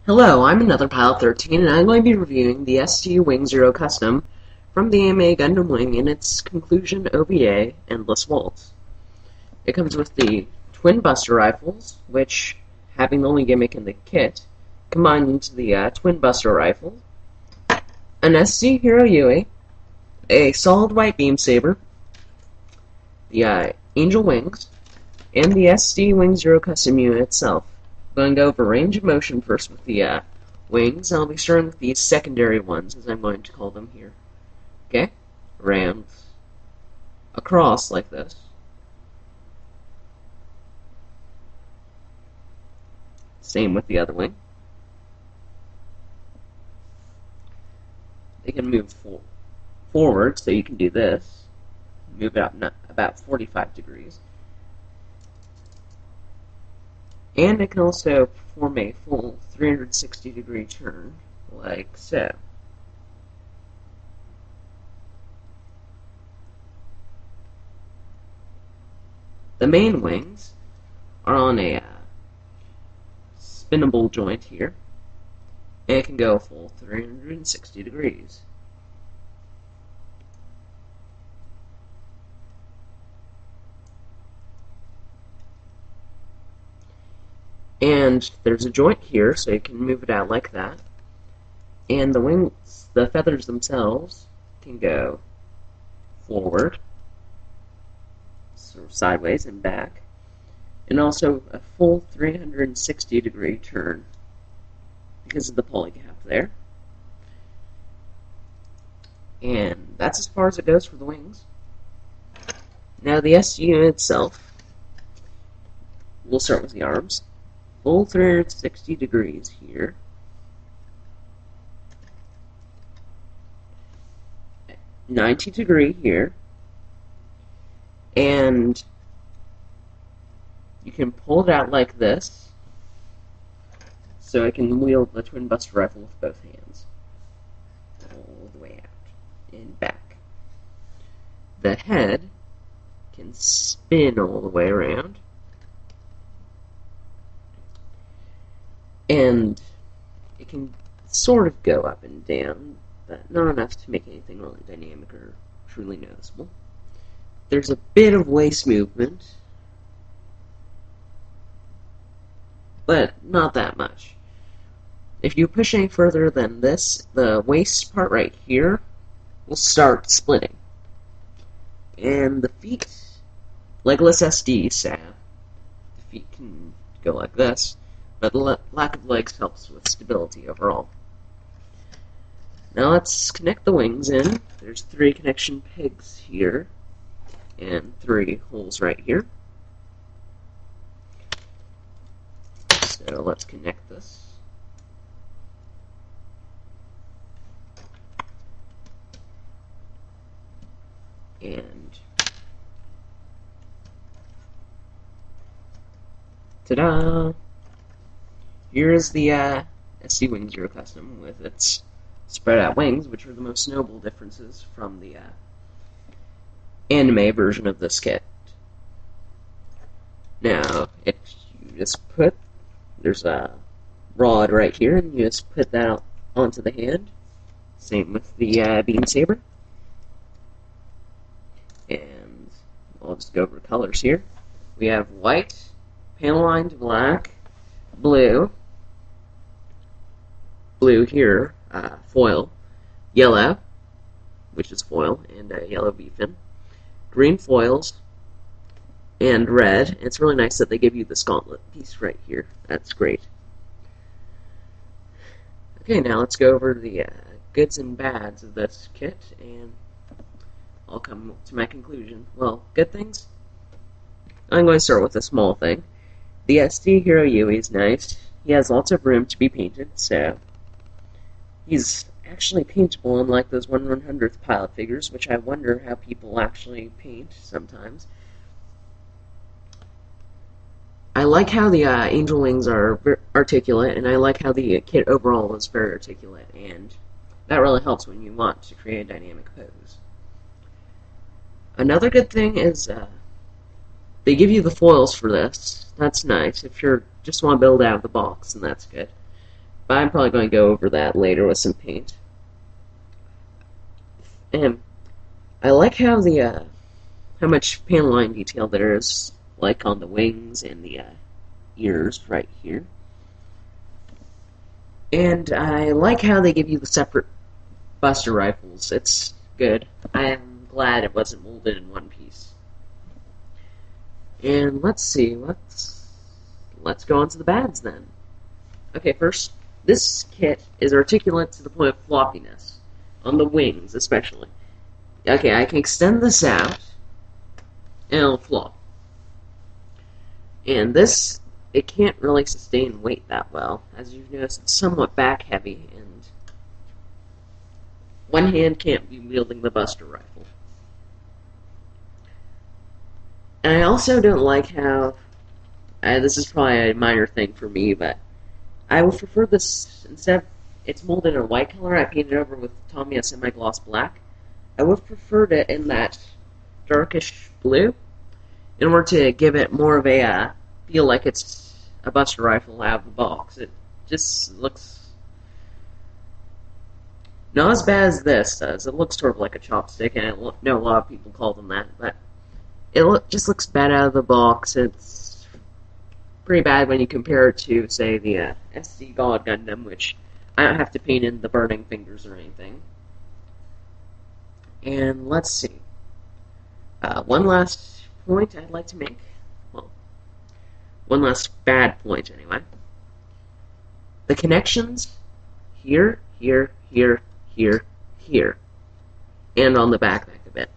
Hello, I'm another Pilot 13, and I'm going to be reviewing the ST Wing Zero Custom from the AMA Gundam Wing in its conclusion OVA, Endless Waltz. It comes with the twin buster rifles, which, having the only gimmick in the kit, combined into the twin buster rifle, an ST Hero Yui, a solid white beam saber, the Angel Wings, and the ST Wing Zero Custom unit itself. I'm going to go over range of motion first with the wings, and I'll be starting with these secondary ones, as I'm going to call them here. Okay? Around, across like this. Same with the other wing. They can move forward, so you can do this. Move it up about 45 degrees. And it can also perform a full 360-degree turn, like so. The main wings are on a spinnable joint here, and it can go a full 360 degrees. And there's a joint here, so you can move it out like that. And the wings, the feathers themselves, can go forward, sort of sideways and back, and also a full 360-degree turn because of the pulley gap there. And that's as far as it goes for the wings. Now the ST unit itself, we'll start with the arms. Full 360 degrees here. 90-degree here. And you can pull it out like this, so I can wield the twin buster rifle with both hands. All the way out and back. The head can spin all the way around. And it can sort of go up and down, but not enough to make anything really dynamic or truly noticeable. There's a bit of waist movement, but not that much. If you push any further than this, the waist part right here will start splitting. And the feet, legless SDs have. The feet can go like this. But the lack of legs helps with stability overall. Now let's connect the wings in. There's 3 connection pegs here, and 3 holes right here. So let's connect this. And ta-da! Here is the ST Wing Zero Custom with its spread out wings, which are the most notable differences from the anime version of this kit. Now, if you just there's a rod right here, and you just put that onto the hand. Same with the beam saber. And I'll just go over colors here. We have white, panel lined black, blue here, foil, yellow, which is foil, and a yellow V-fin, green foils, and red. It's really nice that they give you this gauntlet piece right here. That's great. Okay, now let's go over the goods and bads of this kit, and I'll come to my conclusion. Well, good things? I'm going to start with a small thing. The ST Hero Yui is nice. He has lots of room to be painted, so he's actually paintable, unlike those 1/100th pilot figures, which I wonder how people actually paint sometimes. I like how the angel wings are articulate, and I like how the kit overall is very articulate, and that really helps when you want to create a dynamic pose. Another good thing is they give you the foils for this. That's nice if you just want to build out of the box, and that's good. But I'm probably going to go over that later with some paint. And I like how how much panel line detail there is, like on the wings and the ears right here. And I like how they give you the separate Buster rifles. It's good. I am glad it wasn't molded in one piece. And let's see, let's go on to the bads then. Okay, first, this kit is articulate to the point of floppiness, on the wings especially. Okay, I can extend this out, and it'll flop. And this, it can't really sustain weight that well. As you've noticed, it's somewhat back heavy, and one hand can't be wielding the Buster rifle. And I also don't like how, this is probably a minor thing for me, but I would prefer this, instead of it's molded in a white color, I painted it over with Tamiya semi-gloss black. I would have preferred it in that darkish blue, in order to give it more of a, feel like it's a Buster rifle out of the box. It just looks not as bad as this does. It looks sort of like a chopstick, and I know a lot of people call them that, but it just looks bad out of the box. It's pretty bad when you compare it to, say, the SD God Gundam, which I don't have to paint in the burning fingers or anything. And let's see. One last point I'd like to make. Well, one last bad point, anyway. The connections here, here, here, here, here, and on the back of it.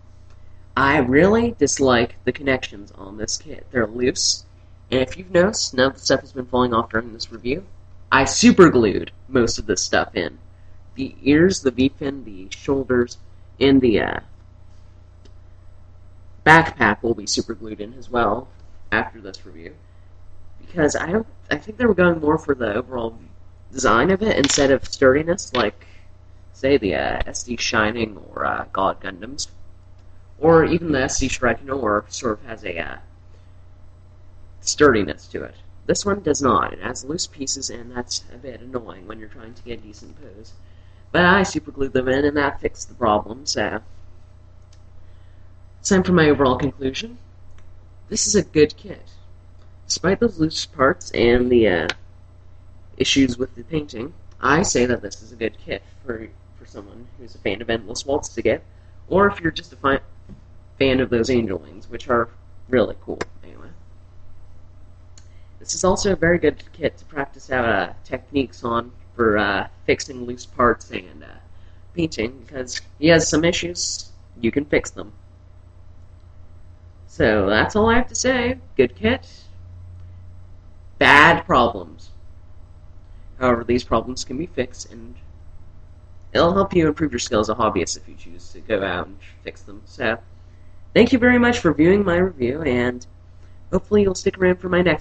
I really dislike the connections on this kit. They're loose, and if you've noticed, none of the stuff has been falling off during this review. I super glued most of this stuff in. The ears, the V-fin, the shoulders, and the backpack will be super glued in as well after this review, because I think they were going more for the overall design of it instead of sturdiness, like say the SD Shining or God Gundams, or even the SD Strike Noir sort of has a sturdiness to it. This one does not. It has loose pieces, and that's a bit annoying when you're trying to get a decent pose. But I super glued them in, and that fixed the problem, so it's time for my overall conclusion. This is a good kit. Despite those loose parts and the issues with the painting, I say that this is a good kit for someone who's a fan of Endless Waltz to get, or if you're just a fan of those angel wings, which are really cool, anyway. This is also a very good kit to practice out techniques on for fixing loose parts and painting, because he has some issues, you can fix them. So that's all I have to say. Good kit. Bad problems. However, these problems can be fixed, and it'll help you improve your skill as a hobbyist if you choose to go out and fix them. So, thank you very much for viewing my review, and hopefully you'll stick around for my next